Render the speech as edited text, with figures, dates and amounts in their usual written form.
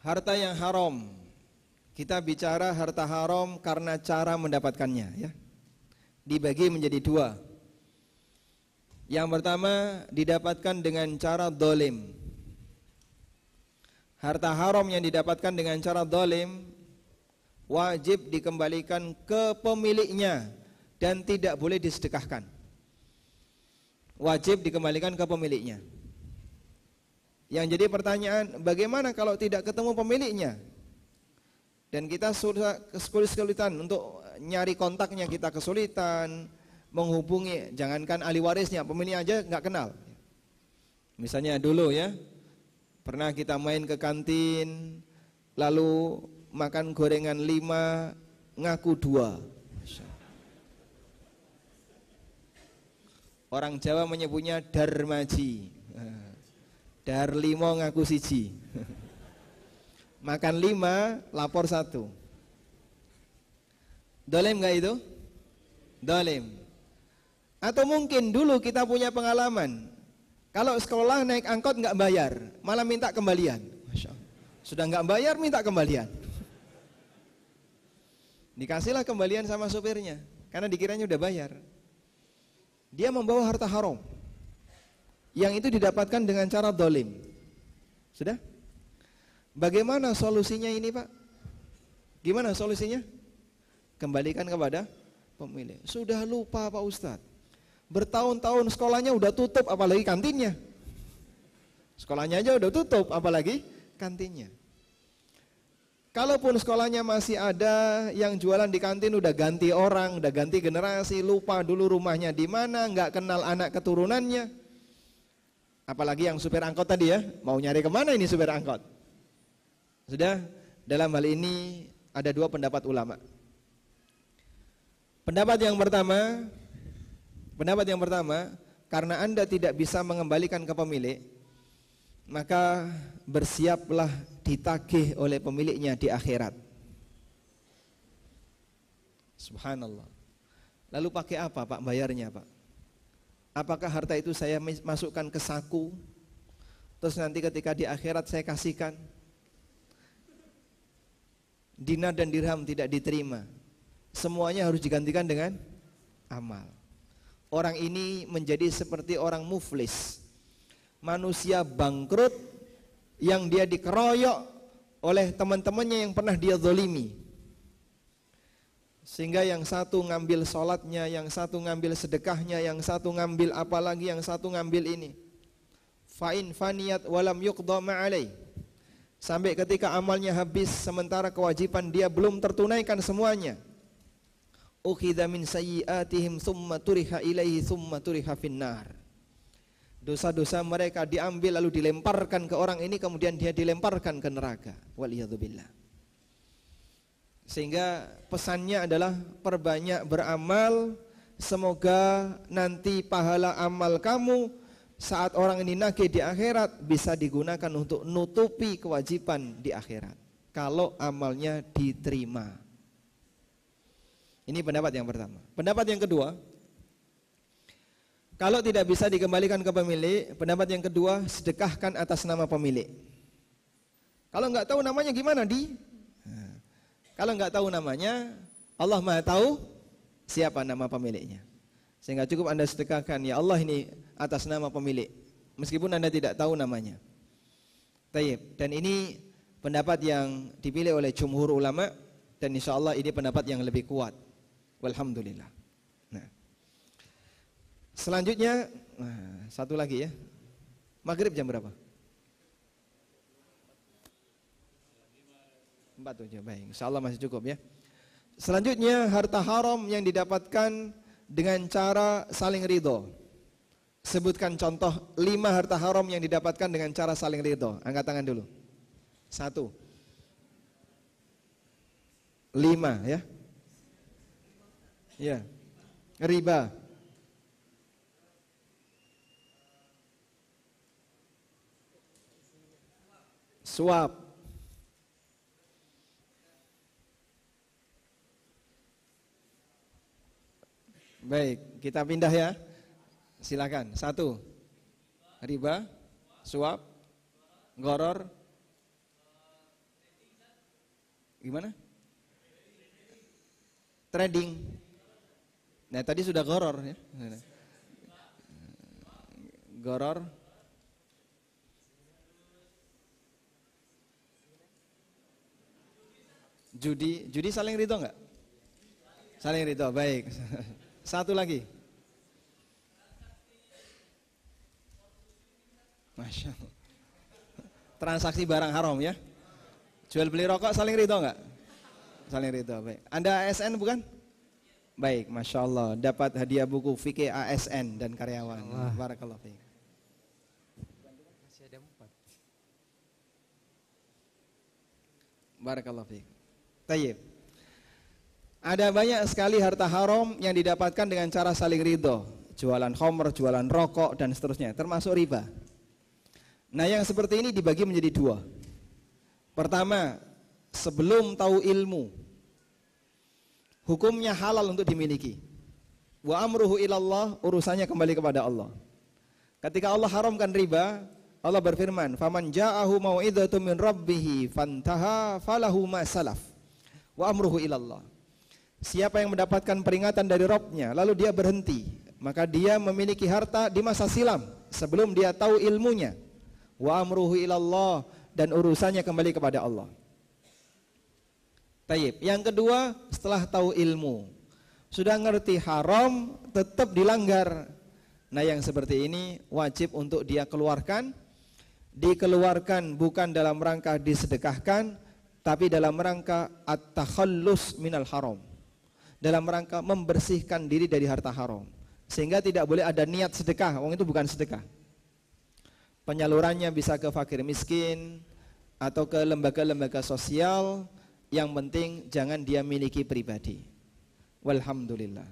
Harta yang haram. Kita bicara harta haram karena cara mendapatkannya, ya. Dibagi menjadi dua. Yang pertama didapatkan dengan cara dolim. Harta haram yang didapatkan dengan cara dolim wajib dikembalikan ke pemiliknya dan tidak boleh disedekahkan. Wajib dikembalikan ke pemiliknya. Yang jadi pertanyaan, bagaimana kalau tidak ketemu pemiliknya? Dan kita kesulitan untuk nyari kontaknya, kita kesulitan menghubungi, jangankan ahli warisnya, pemilik aja nggak kenal. Misalnya dulu ya, pernah kita main ke kantin, lalu makan gorengan 5, ngaku 2. Orang Jawa menyebutnya darmaji. Dar 5 ngaku 1. Makan 5, lapor 1. Dolim nggak itu? Dolim. Atau mungkin dulu kita punya pengalaman, kalau sekolah naik angkot nggak bayar, malah minta kembalian. Masya Allah. Sudah nggak bayar, minta kembalian. Dikasihlah kembalian sama sopirnya, karena dikiranya udah bayar. Dia membawa harta haram, yang itu didapatkan dengan cara dolim. Sudah? Bagaimana solusinya ini, Pak? Gimana solusinya? Kembalikan kepada pemilik. Sudah lupa Pak Ustadz, bertahun-tahun sekolahnya udah tutup, apalagi kantinnya. Sekolahnya aja udah tutup, apalagi kantinnya. Kalaupun sekolahnya masih ada, yang jualan di kantin udah ganti orang, udah ganti generasi, lupa dulu rumahnya di mana, nggak kenal anak keturunannya. Apalagi yang supir angkot tadi ya, mau nyari kemana ini supir angkot? Sudah, dalam hal ini ada dua pendapat ulama. Pendapat yang pertama, karena Anda tidak bisa mengembalikan ke pemilik, maka bersiaplah ditagih oleh pemiliknya di akhirat. Subhanallah. Lalu pakai apa Pak bayarnya Pak? Apakah harta itu saya masukkan ke saku, terus nanti ketika di akhirat saya kasihkan? Dinar dan dirham tidak diterima, semuanya harus digantikan dengan amal. Orang ini menjadi seperti orang muflis, manusia bangkrut yang dia dikeroyok oleh teman-temannya yang pernah dia zalimi, sehingga yang satu ngambil sholatnya, yang satu ngambil sedekahnya, yang satu ngambil apalagi, yang satu ngambil ini. Fa'in faniyat walam yuqda ma'alai, sampai ketika amalnya habis sementara kewajiban dia belum tertunaikan semuanya. Ukhidha min sayyi'atihim thumma turiha ilaihi thumma turiha finnar. Dosa-dosa mereka diambil lalu dilemparkan ke orang ini, kemudian dia dilemparkan ke neraka. Waliyadzubillah. Sehingga pesannya adalah perbanyak beramal, semoga nanti pahala amal kamu saat orang ini nagih di akhirat bisa digunakan untuk nutupi kewajiban di akhirat, kalau amalnya diterima. Ini pendapat yang pertama. Pendapat yang kedua, kalau tidak bisa dikembalikan ke pemilik, pendapat yang kedua, sedekahkan atas nama pemilik. Kalau nggak tahu namanya gimana kalau nggak tahu namanya, Allah Maha tahu siapa nama pemiliknya. Sehingga cukup Anda sedekahkan, ya Allah ini atas nama pemilik, meskipun Anda tidak tahu namanya. Tayyib. Dan ini pendapat yang dipilih oleh jumhur ulama, dan insya Allah ini pendapat yang lebih kuat. Walhamdulillah. Nah, selanjutnya, satu lagi ya. Maghrib jam berapa? 4:07. Baik, insya Allah masih cukup ya. Selanjutnya, harta haram yang didapatkan dengan cara saling ridho. Sebutkan contoh 5 harta haram yang didapatkan dengan cara saling ridho. Angkat tangan dulu. 1, 5 ya. Ya. Riba. Suap. Baik, kita pindah ya. Silakan. 1, riba, suap, goror, Gimana? Trading. Nah tadi sudah goror ya. Goror. Judi saling ridho nggak? Saling ridho, baik. Satu lagi. Masya Allah. Transaksi barang haram ya. Jual beli rokok saling ridho nggak? Saling ridho, baik. Anda ASN bukan? Baik, Masya Allah. Dapat hadiah buku fikih ASN dan karyawan. Barakallahu fiik. Masih ada 4. Barakallahu fiik. Tayyib. Ada banyak sekali harta haram yang didapatkan dengan cara saling ridho. Jualan khamr, jualan rokok dan seterusnya, termasuk riba. Nah yang seperti ini dibagi menjadi 2. Pertama, sebelum tahu ilmu, hukumnya halal untuk dimiliki. Wa amruhu ilallah, urusannya kembali kepada Allah. Ketika Allah haramkan riba, Allah berfirman, "Faman ja'ahu mau'idhatun min rabbih fantaha falahu ma salaf wa amruhu ilallah." Siapa yang mendapatkan peringatan dari Rabb-nya lalu dia berhenti, maka dia memiliki harta di masa silam sebelum dia tahu ilmunya. Wa amruhu ilallah, dan urusannya kembali kepada Allah. Tayyib. Yang kedua, setelah tahu ilmu, sudah ngerti haram tetap dilanggar. Nah yang seperti ini wajib untuk dia keluarkan. Dikeluarkan bukan dalam rangka disedekahkan, tapi dalam rangka at-takhallus minal haram, dalam rangka membersihkan diri dari harta haram. Sehingga tidak boleh ada niat sedekah, wong itu bukan sedekah. Penyalurannya bisa ke fakir miskin atau ke lembaga-lembaga sosial, yang penting jangan dia miliki pribadi. Walhamdulillah.